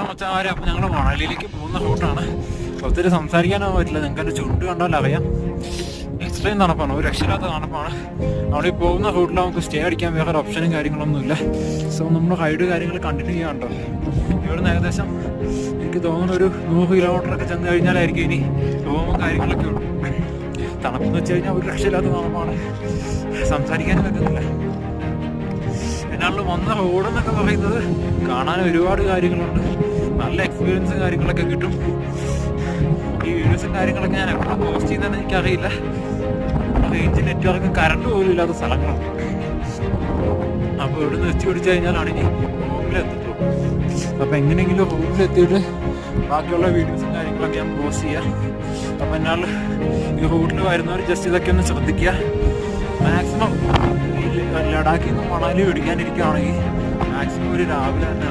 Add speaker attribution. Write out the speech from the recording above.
Speaker 1: മച്ചാമാരെ, അപ്പം ഞങ്ങൾ മണാലിയിലേക്ക് പോകുന്ന റൂട്ടാണ്. ഒത്തിരി സംസാരിക്കാനോ പറ്റില്ല, നിങ്ങൾക്ക് എൻ്റെ ചുണ്ട് കണ്ടാൽ അറിയാം. എക്സ്ട്രീം തണുപ്പാണ്, ഒരു രക്ഷയില്ലാത്ത തണുപ്പാണ്. അവിടെ ഈ പോകുന്ന റൂട്ടിൽ നമുക്ക് സ്റ്റേ അടിക്കാൻ വേറെ ഓപ്ഷനും കാര്യങ്ങളൊന്നുമില്ല. സോ നമ്മൾ റൈഡ് കാര്യങ്ങൾ കണ്ടിന്യൂ ചെയ്യാറുണ്ടോ. ഇവിടുന്ന് ഏകദേശം എനിക്ക് തോന്നുന്ന ഒരു 100 കിലോമീറ്ററൊക്കെ ചെന്ന് കഴിഞ്ഞാലായിരിക്കും ഇനി റൂമും കാര്യങ്ങളൊക്കെ ഉള്ളൂ. തണുപ്പെന്ന് വെച്ച് കഴിഞ്ഞാൽ ഒരു രക്ഷയില്ലാത്ത തണുപ്പാണ്, സംസാരിക്കാനും പറ്റുന്നില്ല. എന്നാലും വന്ന റോഡെന്നൊക്കെ പറയുന്നത് കാണാൻ ഒരുപാട് കാര്യങ്ങളുണ്ട്, നല്ല എക്സ്പീരിയൻസും കാര്യങ്ങളൊക്കെ കിട്ടും. ഈ വീഡിയോസും കാര്യങ്ങളൊക്കെ ഞാൻ എപ്പോഴും പോസ്റ്റ് ചെയ്യുന്നതെന്ന് എനിക്കറിയില്ല. റേഞ്ച് നെറ്റ്വർക്കും കറണ്ട് പോലും ഇല്ലാത്ത സ്ഥലങ്ങളാണ്. അപ്പോൾ ഇവിടുന്ന് വെച്ച് പിടിച്ചു കഴിഞ്ഞാലാണ് ഇനി റൂമിലെത്തുള്ളൂ. അപ്പോൾ എങ്ങനെയെങ്കിലും റൂമിലെത്തിയിട്ട് ബാക്കിയുള്ള വീഡിയോസും കാര്യങ്ങളൊക്കെ ഞാൻ പോസ്റ്റ് ചെയ്യാം. അപ്പോൾ എന്നാൽ ഈ റൂട്ടിൽ വരുന്നവർ ജസ്റ്റ് ഇതൊക്കെ ഒന്ന് ശ്രദ്ധിക്കുക. മാക്സിമം ഈ ലഡാക്കിൽ നിന്ന് മണാലി പിടിക്കാനിരിക്കുകയാണെങ്കിൽ മാക്സിമം ഒരു രാവിലെ തന്നെ